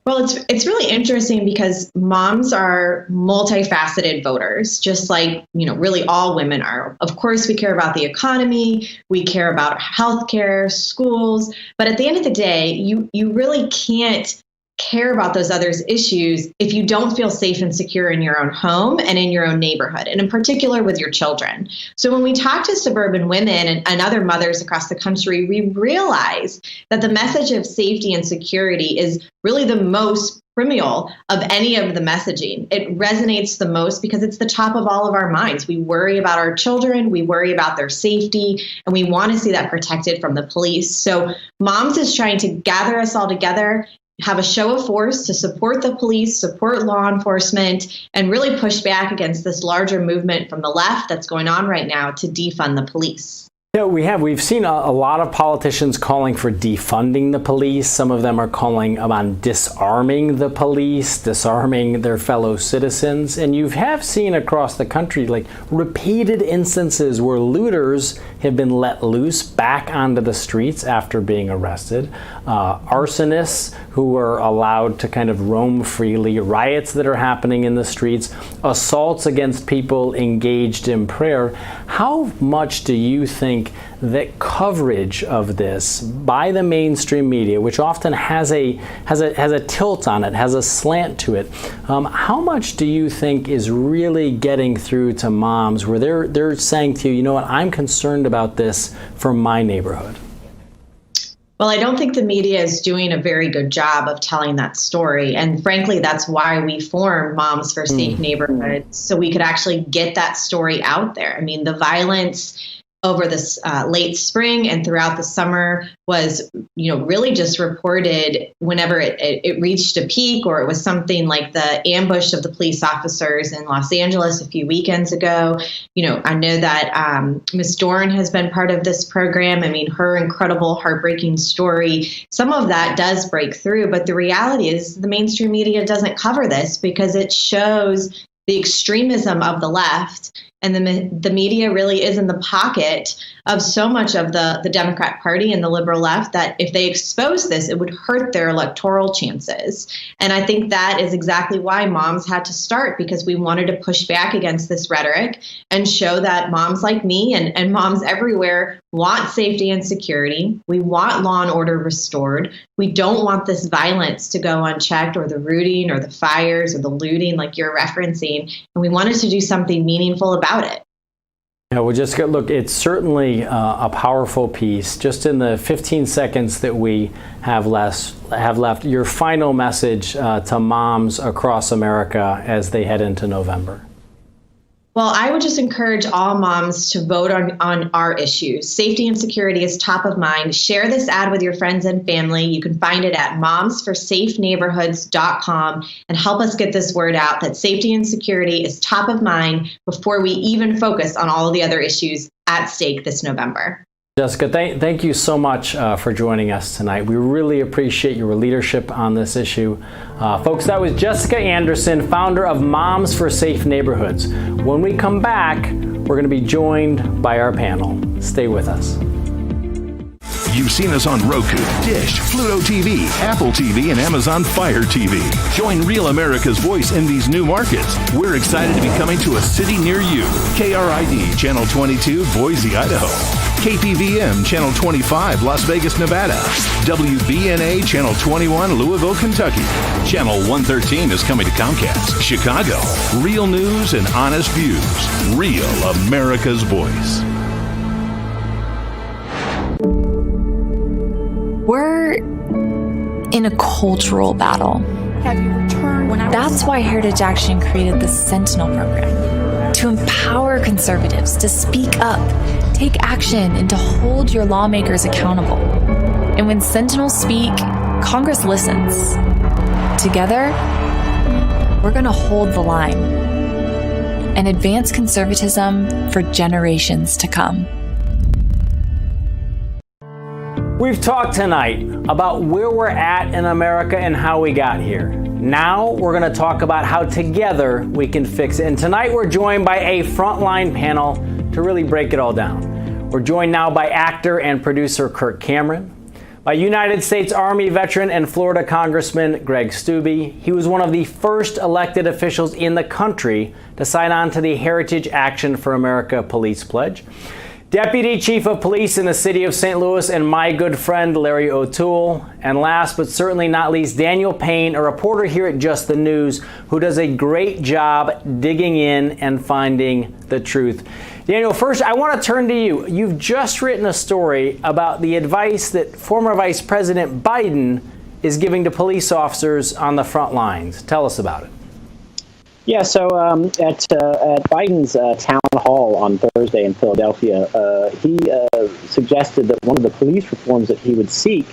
Well, it's really interesting because moms are multifaceted voters, just like, really all women are. Of course, we care about the economy, we care about healthcare, schools, but at the end of the day, you really can't care about those others' issues if you don't feel safe and secure in your own home and in your own neighborhood, and in particular with your children. So when we talk to suburban women and other mothers across the country, we realize that the message of safety and security is really the most primordial of any of the messaging. It resonates the most because it's the top of all of our minds. We worry about our children, we worry about their safety, and we want to see that protected from the police. So Moms is trying to gather us all together, have a show of force to support the police, support law enforcement, and really push back against this larger movement from the left that's going on right now to defund the police. Yeah, we've seen a lot of politicians calling for defunding the police. Some of them are calling on disarming the police, disarming their fellow citizens. And you have seen across the country like repeated instances where looters have been let loose back onto the streets after being arrested. Arsonists who are allowed to kind of roam freely, riots that are happening in the streets, assaults against people engaged in prayer. How much do you think that coverage of this by the mainstream media, which often has a tilt on it, has a slant to it, how much do you think is really getting through to moms where they're saying to you, you know what, I'm concerned about this for my neighborhood? Well, I don't think the media is doing a very good job of telling that story. And frankly, that's why we formed Moms for Safe Neighborhoods, so we could actually get that story out there. I mean, the violence over this late spring and throughout the summer was, really just reported whenever it reached a peak, or it was something like the ambush of the police officers in Los Angeles a few weekends ago. I know that Ms. Doran has been part of this program. I mean, her incredible, heartbreaking story, some of that does break through, but the reality is the mainstream media doesn't cover this because it shows the extremism of the left. And the media really is in the pocket of so much of the Democrat Party and the liberal left that if they expose this, it would hurt their electoral chances. And I think that is exactly why Moms had to start, because we wanted to push back against this rhetoric and show that moms like me and moms everywhere want safety and security. We want law and order restored. We don't want this violence to go unchecked, or the rooting or the fires or the looting like you're referencing. And we wanted to do something meaningful about it. Yeah, well, Jessica, look, it's certainly a powerful piece. Just in the 15 seconds that we have left, your final message to moms across America as they head into November. Well, I would just encourage all moms to vote on our issues. Safety and security is top of mind. Share this ad with your friends and family. You can find it at momsforsafeneighborhoods.com and help us get this word out that safety and security is top of mind before we even focus on all of the other issues at stake this November. Jessica, thank you so much for joining us tonight. We really appreciate your leadership on this issue. Folks, that was Jessica Anderson, founder of Moms for Safe Neighborhoods. When we come back, we're going to be joined by our panel. Stay with us. You've seen us on Roku, Dish, Pluto TV, Apple TV, and Amazon Fire TV. Join Real America's Voice in these new markets. We're excited to be coming to a city near you. KRID, Channel 22, Boise, Idaho. KPVM, Channel 25, Las Vegas, Nevada. WBNA, Channel 21, Louisville, Kentucky. Channel 113 is coming to Comcast, Chicago. Real news and honest views. Real America's Voice. We're in a cultural battle. That's why Heritage Action created the Sentinel program, to empower conservatives to speak up, take action, and to hold your lawmakers accountable. And when Sentinels speak, Congress listens. Together, we're going to hold the line and advance conservatism for generations to come. We've talked tonight about where we're at in America and how we got here. Now we're going to talk about how together we can fix it. And tonight we're joined by a Frontline panel to really break it all down. We're joined now by actor and producer Kirk Cameron, by United States Army veteran and Florida Congressman Greg Steube. He was one of the first elected officials in the country to sign on to the Heritage Action for America Police Pledge. Deputy Chief of Police in the city of St. Louis and my good friend Larry O'Toole. And last but certainly not least, Daniel Payne, a reporter here at Just the News, who does a great job digging in and finding the truth. Daniel, first, I want to turn to you. You've just written a story about the advice that former Vice President Biden is giving to police officers on the front lines. Tell us about it. Yeah, so at Biden's town hall on Thursday in Philadelphia, he suggested that one of the police reforms that he would seek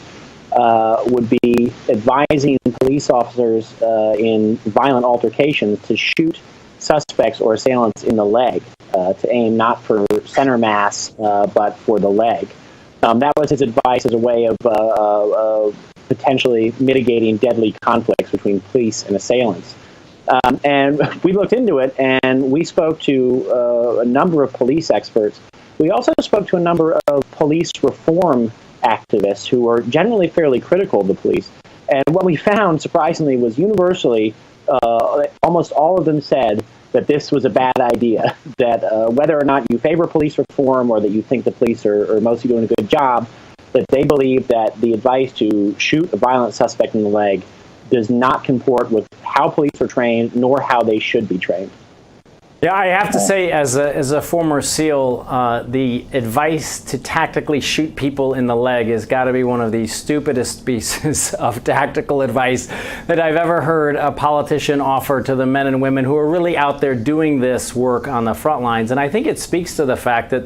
would be advising police officers in violent altercations to shoot suspects or assailants in the leg, to aim not for center mass, but for the leg. That was his advice as a way of potentially mitigating deadly conflicts between police and assailants. And we looked into it, and we spoke to a number of police experts. We also spoke to a number of police reform activists who are generally fairly critical of the police. And what we found, surprisingly, was universally, almost all of them said that this was a bad idea, that whether or not you favor police reform or that you think the police are mostly doing a good job, that they believe that the advice to shoot a violent suspect in the leg does not comport with how police are trained nor how they should be trained. Yeah, I have to say, as a former SEAL, the advice to tactically shoot people in the leg has got to be one of the stupidest pieces of tactical advice that I've ever heard a politician offer to the men and women who are really out there doing this work on the front lines. And I think it speaks to the fact that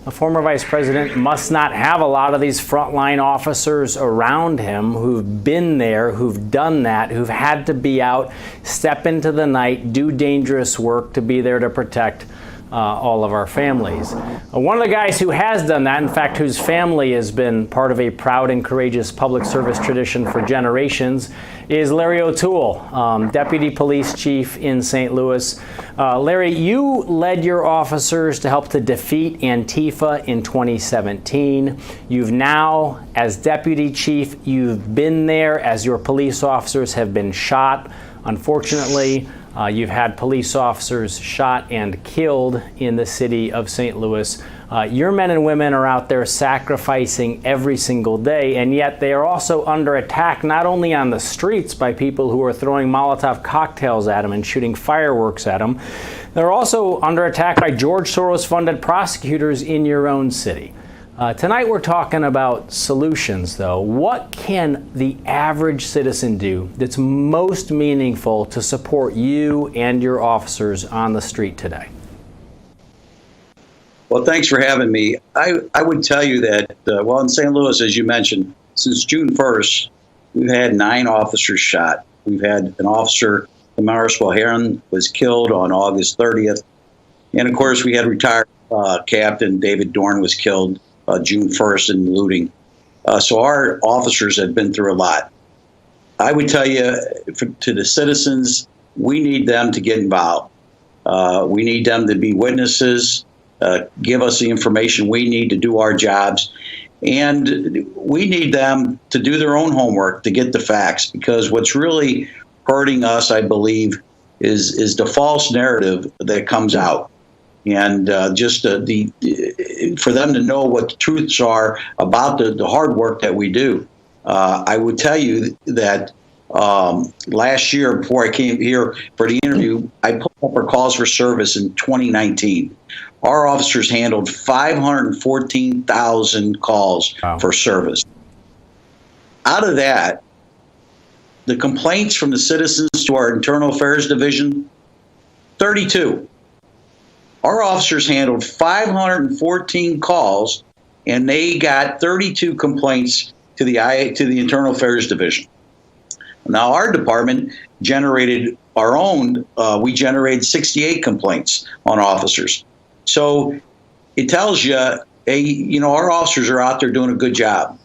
a former vice president must not have a lot of these frontline officers around him who've been there, who've done that, who've had to be out, step into the night, do dangerous work to be there to protect all of our families. One of the guys who has done that, in fact, whose family has been part of a proud and courageous public service tradition for generations, is Larry O'Toole, Deputy Police Chief in St. Louis. Larry, you led your officers to help to defeat Antifa in 2017. You've now, as Deputy Chief, you've been there as your police officers have been shot. Unfortunately, you've had police officers shot and killed in the city of St. Louis. Your men and women are out there sacrificing every single day, and yet they are also under attack not only on the streets by people who are throwing Molotov cocktails at them and shooting fireworks at them, they're also under attack by George Soros-funded prosecutors in your own city. Tonight we're talking about solutions, though. What can the average citizen do that's most meaningful to support you and your officers on the street today? Well, thanks for having me. I would tell you that, well, in St. Louis, as you mentioned, since June 1st, we've had 9 officers shot. We've had an officer, Damaris Heron, was killed on August 30th. And, of course, we had retired Captain David Dorn was killed June 1st in looting. So our officers have been through a lot. I would tell you, to the citizens, we need them to get involved. We need them to be witnesses, give us the information we need to do our jobs. And we need them to do their own homework to get the facts, because what's really hurting us, I believe, is the false narrative that comes out. And just for them to know what the truths are about the hard work that we do. I would tell you that last year, before I came here for the interview, I put up our calls for service in 2019. Our officers handled 514,000 calls for service. Out of that, the complaints from the citizens to our Internal Affairs Division, 32. Our officers handled 514 calls, and they got 32 complaints to the Internal Affairs Division. Now, our department generated our own. We generated 68 complaints on officers. So it tells you, our officers are out there doing a good job,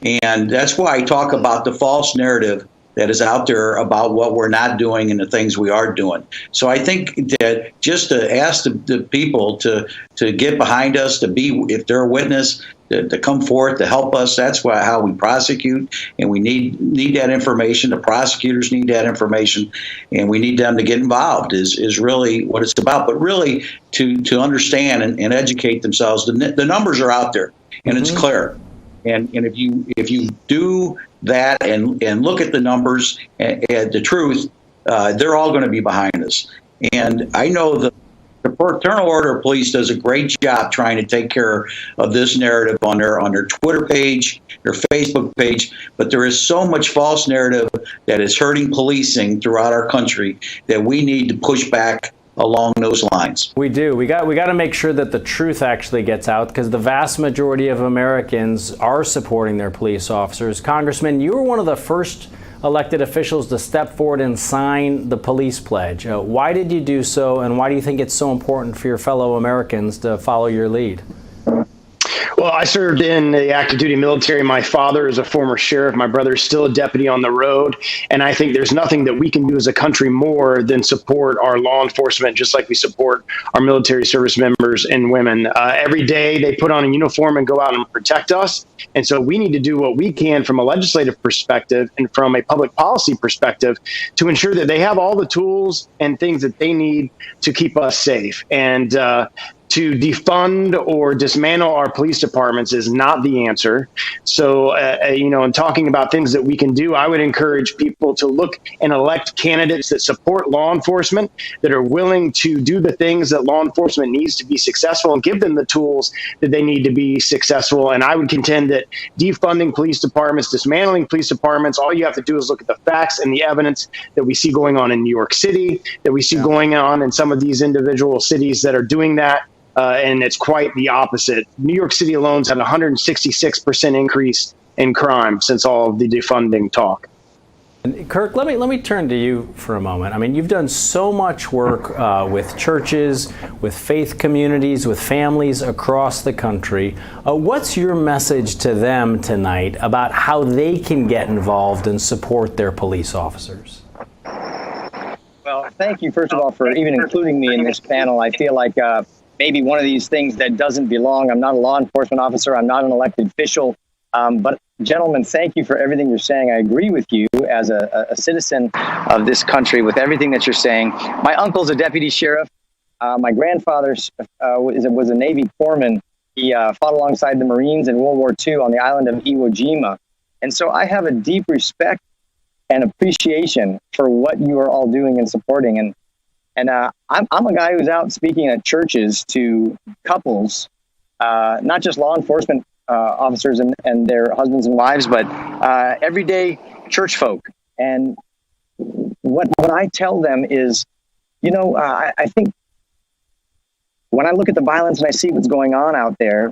and that's why I talk about the false narrative that is out there about what we're not doing and the things we are doing. So I think that just to ask the people to get behind us, to be, if they're a witness, to come forth to help us. That's how we prosecute, and we need that information. The prosecutors need that information, and we need them to get involved. Is really what it's about. But really to understand and educate themselves. The numbers are out there, and it's clear. And if you do that and look at the numbers and the truth, they're all going to be behind us. And I know the Fraternal Order of Police does a great job trying to take care of this narrative on their Twitter page, their Facebook page, but there is so much false narrative that is hurting policing throughout our country that we need to push back along those lines. We do. We got to make sure that the truth actually gets out, because the vast majority of Americans are supporting their police officers. Congressman, you were one of the first elected officials to step forward and sign the police pledge. Why did you do so, and why do you think it's so important for your fellow Americans to follow your lead? Well, I served in the active duty military. My father is a former sheriff. My brother is still a deputy on the road. And I think there's nothing that we can do as a country more than support our law enforcement, just like we support our military service members and women. Every day they put on a uniform and go out and protect us. And so we need to do what we can from a legislative perspective and from a public policy perspective to ensure that they have all the tools and things that they need to keep us safe. And to defund or dismantle our police departments is not the answer. So, in talking about things that we can do, I would encourage people to look and elect candidates that support law enforcement, that are willing to do the things that law enforcement needs to be successful, and give them the tools that they need to be successful. And I would contend that defunding police departments, dismantling police departments, all you have to do is look at the facts and the evidence that we see going on in New York City, that we see going on in some of these individual cities that are doing that. And it's quite the opposite. New York City alone has had a 166% increase in crime since all of the defunding talk. And Kirk, let me turn to you for a moment. I mean, you've done so much work with churches, with faith communities, with families across the country. What's your message to them tonight about how they can get involved and support their police officers? Well, thank you, first of all, for even including me in this panel. I feel like maybe one of these things that doesn't belong. I'm not a law enforcement officer. I'm not an elected official. But gentlemen, thank you for everything you're saying. I agree with you as a citizen of this country with everything that you're saying. My uncle's a deputy sheriff. My grandfather was a Navy corpsman. He fought alongside the Marines in World War II on the island of Iwo Jima. And so I have a deep respect and appreciation for what you are all doing and supporting. And I'm a guy who's out speaking at churches to couples, not just law enforcement officers and their husbands and wives, but everyday church folk. And what I tell them is, I think when I look at the violence and I see what's going on out there,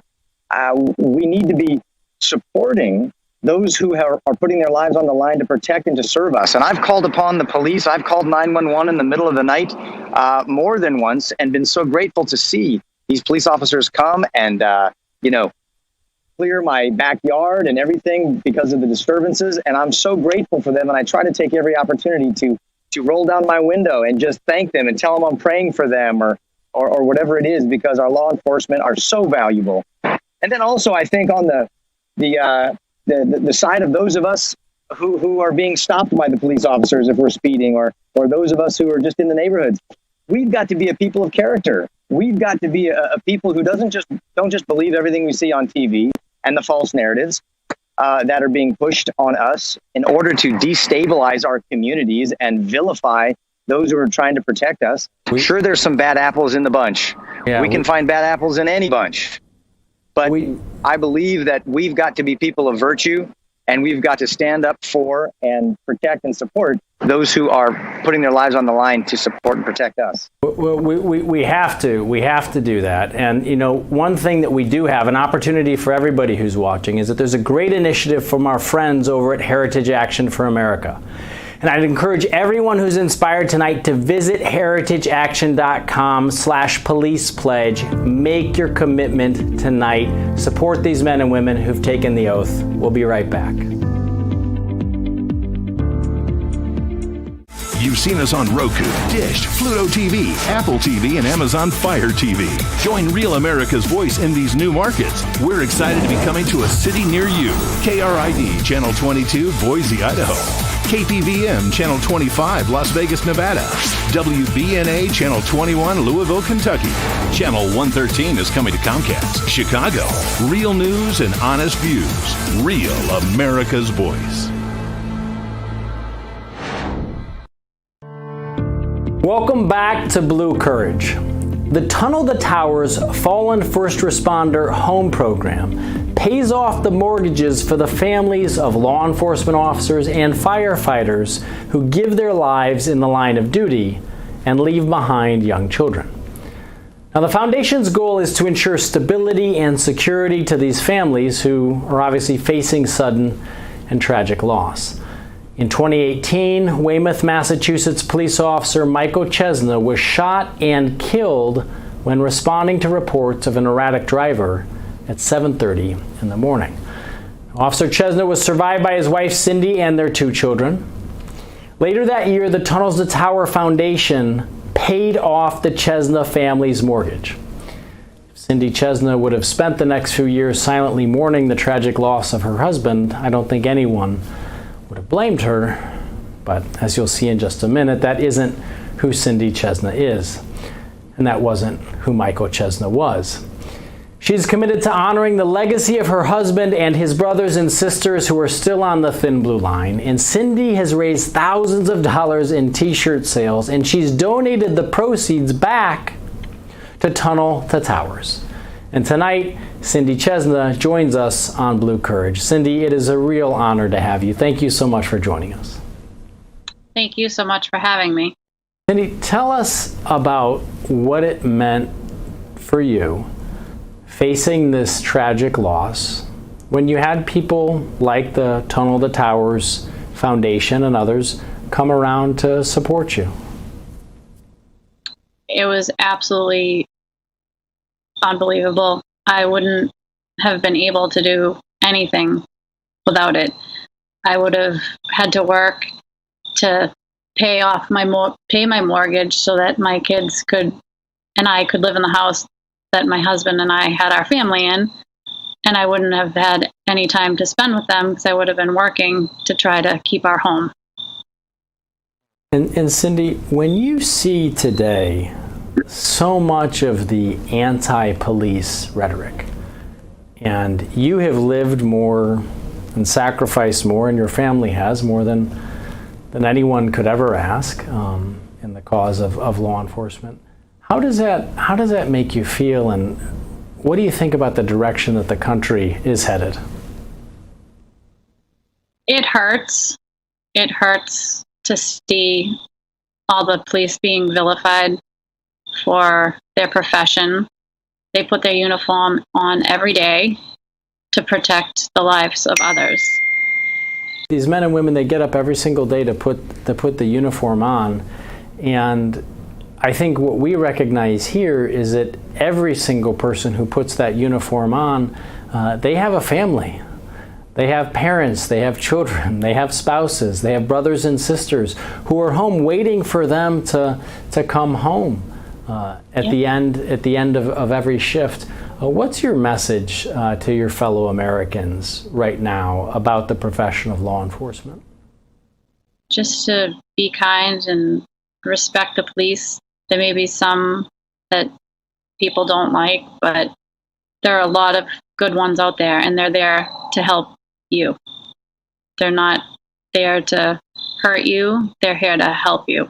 we need to be supporting those who are putting their lives on the line to protect and to serve us. And I've called upon the police. I've called 911 in the middle of the night more than once, and been so grateful to see these police officers come and, clear my backyard and everything because of the disturbances. And I'm so grateful for them. And I try to take every opportunity to roll down my window and just thank them and tell them I'm praying for them or whatever it is, because our law enforcement are so valuable. And then also, I think on the side of those of us who are being stopped by the police officers if we're speeding, or those of us who are just in the neighborhoods, we've got to be a people of character. We've got to be a people who don't just believe everything we see on TV and the false narratives that are being pushed on us in order to destabilize our communities and vilify those who are trying to protect us. Sure, there's some bad apples in the bunch. Yeah, we can find bad apples in any bunch. But I believe that we've got to be people of virtue, and we've got to stand up for and protect and support those who are putting their lives on the line to support and protect us. Well, we have to do that. And, one thing that we do have, an opportunity for everybody who's watching, is that there's a great initiative from our friends over at Heritage Action for America. And I'd encourage everyone who's inspired tonight to visit heritageaction.com/police pledge. Make your commitment tonight. Support these men and women who've taken the oath. We'll be right back. You've seen us on Roku, Dish, Pluto TV, Apple TV, and Amazon Fire TV. Join Real America's Voice in these new markets. We're excited to be coming to a city near you. KRID Channel 22, Boise, Idaho. KPVM Channel 25, Las Vegas, Nevada. WBNA Channel 21, Louisville, Kentucky. Channel 113 is coming to Comcast, Chicago. Real news and honest views. Real America's Voice. Welcome back to Blue Courage. The Tunnel to Towers Fallen First Responder Home Program pays off the mortgages for the families of law enforcement officers and firefighters who give their lives in the line of duty and leave behind young children. Now, the Foundation's goal is to ensure stability and security to these families who are obviously facing sudden and tragic loss. In 2018, Weymouth, Massachusetts police officer Michael Chesna was shot and killed when responding to reports of an erratic driver at 7:30 in the morning. Officer Chesna was survived by his wife Cindy and their 2 children. Later that year, the Tunnels to Tower Foundation paid off the Chesna family's mortgage. Cindy Chesna would have spent the next few years silently mourning the tragic loss of her husband. I don't think anyone would have blamed her, but as you'll see in just a minute, that isn't who Cindy Chesna is, and that wasn't who Michael Chesna was. She's committed to honoring the legacy of her husband and his brothers and sisters who are still on the thin blue line, and Cindy has raised thousands of dollars in t-shirt sales, and she's donated the proceeds back to Tunnel to Towers. And tonight, Cindy Chesna joins us on Blue Courage. Cindy, it is a real honor to have you. Thank you so much for joining us. Thank you so much for having me. Cindy, tell us about what it meant for you facing this tragic loss when you had people like the Tunnel to Towers Foundation and others come around to support you. It was absolutely unbelievable. I wouldn't have been able to do anything without it. I would have had to work to pay my mortgage so that my kids and I could live in the house that my husband and I had our family in, and I wouldn't have had any time to spend with them because I would have been working to try to keep our home. And Cindy, when you see today so much of the anti-police rhetoric, and you have lived more and sacrificed more, and your family has more than anyone could ever ask in the cause of law enforcement, how does that make you feel, and what do you think about the direction that the country is headed? It hurts. It hurts to see all the police being vilified for their profession. They put their uniform on every day to protect the lives of others. These men and women, they get up every single day to put the uniform on, and I think what we recognize here is that every single person who puts that uniform on, they have a family. They have parents, they have children, they have spouses, they have brothers and sisters who are home waiting for them to come home at the end of every shift. What's your message to your fellow Americans right now about the profession of law enforcement? Just to be kind and respect the police. There may be some that people don't like, but there are a lot of good ones out there, and they're there to help you. They're not there to hurt you. They're here to help you.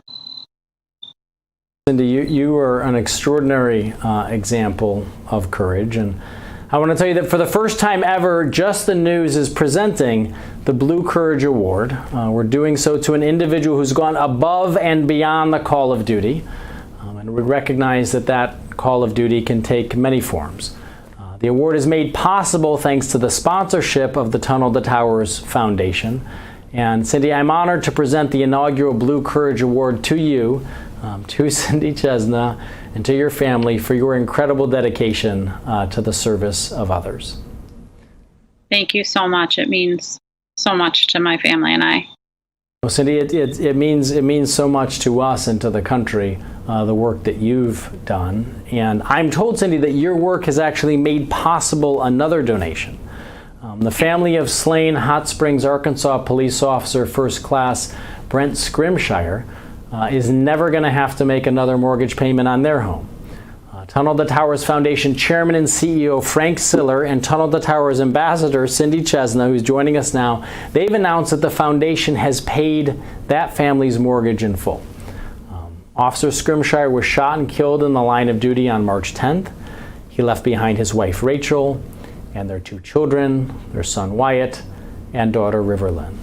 Cindy, you are an extraordinary example of courage, and I want to tell you that for the first time ever, Just the News is presenting the Blue Courage Award. We're doing so to an individual who's gone above and beyond the call of duty, and we recognize that call of duty can take many forms. The award is made possible thanks to the sponsorship of the Tunnel to Towers Foundation. And Cindy, I'm honored to present the inaugural Blue Courage Award to you, to Cindy Chesna, and to your family for your incredible dedication to the service of others. Thank you so much. It means so much to my family and I. Well, Cindy, it means so much to us and to the country, the work that you've done. And I'm told, Cindy, that your work has actually made possible another donation. The family of slain Hot Springs, Arkansas police officer First Class Brent Scrimshire is never going to have to make another mortgage payment on their home. Tunnel to Towers Foundation Chairman and CEO Frank Siller and Tunnel to Towers Ambassador Cindy Chesna, who's joining us now, they've announced that the foundation has paid that family's mortgage in full. Officer Scrimshire was shot and killed in the line of duty on March 10th. He left behind his wife Rachel and their 2 children, their son Wyatt and daughter Riverlyn.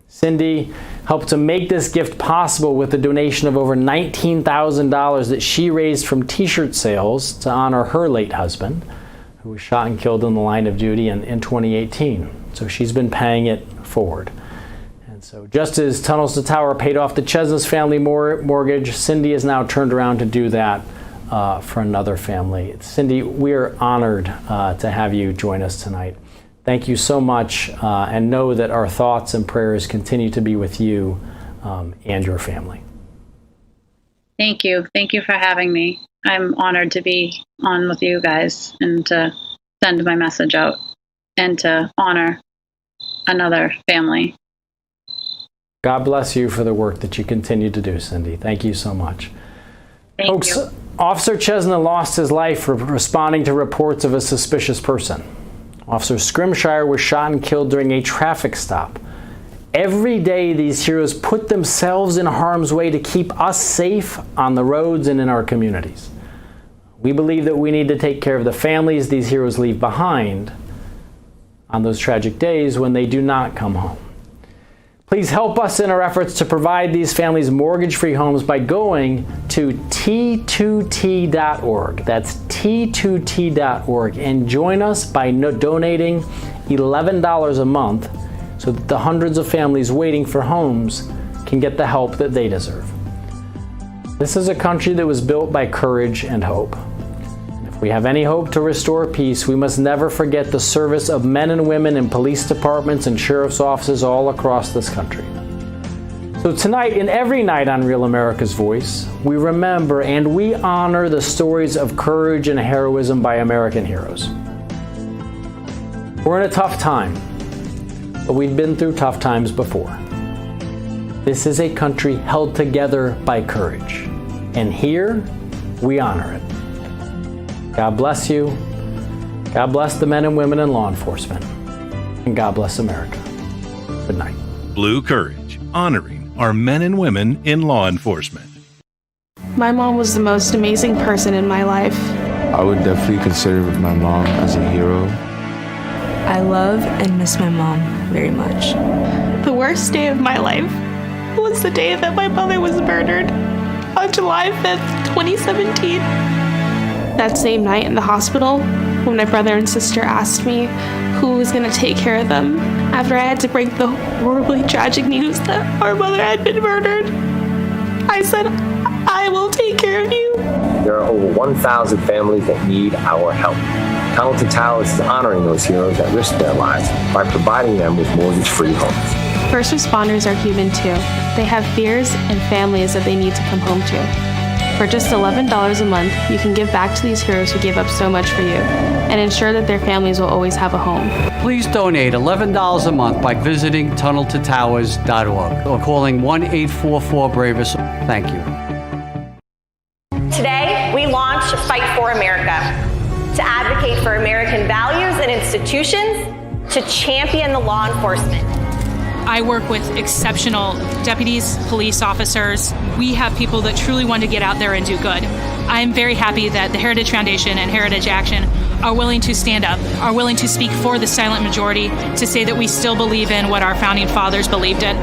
Cindy helped to make this gift possible with a donation of over $19,000 that she raised from t-shirt sales to honor her late husband, who was shot and killed in the line of duty in 2018. So she's been paying it forward. And so just as Tunnels to Tower paid off the Chesna's family mortgage, Cindy has now turned around to do that for another family. Cindy, we are honored to have you join us tonight. Thank you so much, and know that our thoughts and prayers continue to be with you and your family. Thank you. Thank you for having me. I'm honored to be on with you guys and to send my message out and to honor another family. God bless you for the work that you continue to do, Cindy. Thank you so much. Thank you. Officer Chesna lost his life for responding to reports of a suspicious person. Officer Scrimshire was shot and killed during a traffic stop. Every day, these heroes put themselves in harm's way to keep us safe on the roads and in our communities. We believe that we need to take care of the families these heroes leave behind on those tragic days when they do not come home. Please help us in our efforts to provide these families mortgage-free homes by going to T2T.org. That's T2T.org, and join us by donating $11 a month so that the hundreds of families waiting for homes can get the help that they deserve. This is a country that was built by courage and hope. If we have any hope to restore peace, we must never forget the service of men and women in police departments and sheriff's offices all across this country. So tonight and every night on Real America's Voice, we remember and we honor the stories of courage and heroism by American heroes. We're in a tough time, but we've been through tough times before. This is a country held together by courage, and here we honor it. God bless you. God bless the men and women in law enforcement. And God bless America. Good night. Blue Courage, honoring our men and women in law enforcement. My mom was the most amazing person in my life. I would definitely consider my mom as a hero. I love and miss my mom very much. The worst day of my life was the day that my mother was murdered on July 5th, 2017. That same night in the hospital, when my brother and sister asked me who was going to take care of them after I had to break the horribly tragic news that our mother had been murdered, I said, I will take care of you. There are over 1,000 families that need our help. Tunnel to Towers is honoring those heroes that risked their lives by providing them with mortgage-free homes. First responders are human too. They have fears and families that they need to come home to. For just $11 a month, you can give back to these heroes who gave up so much for you and ensure that their families will always have a home. Please donate $11 a month by visiting tunneltotowers.org or calling 1-844-BRAVEST. Thank you. Today, we launch Fight for America to advocate for American values and institutions, to champion the law enforcement. I work with exceptional deputies, police officers. We have people that truly want to get out there and do good. I'm very happy that the Heritage Foundation and Heritage Action are willing to stand up, are willing to speak for the silent majority, to say that we still believe in what our founding fathers believed in.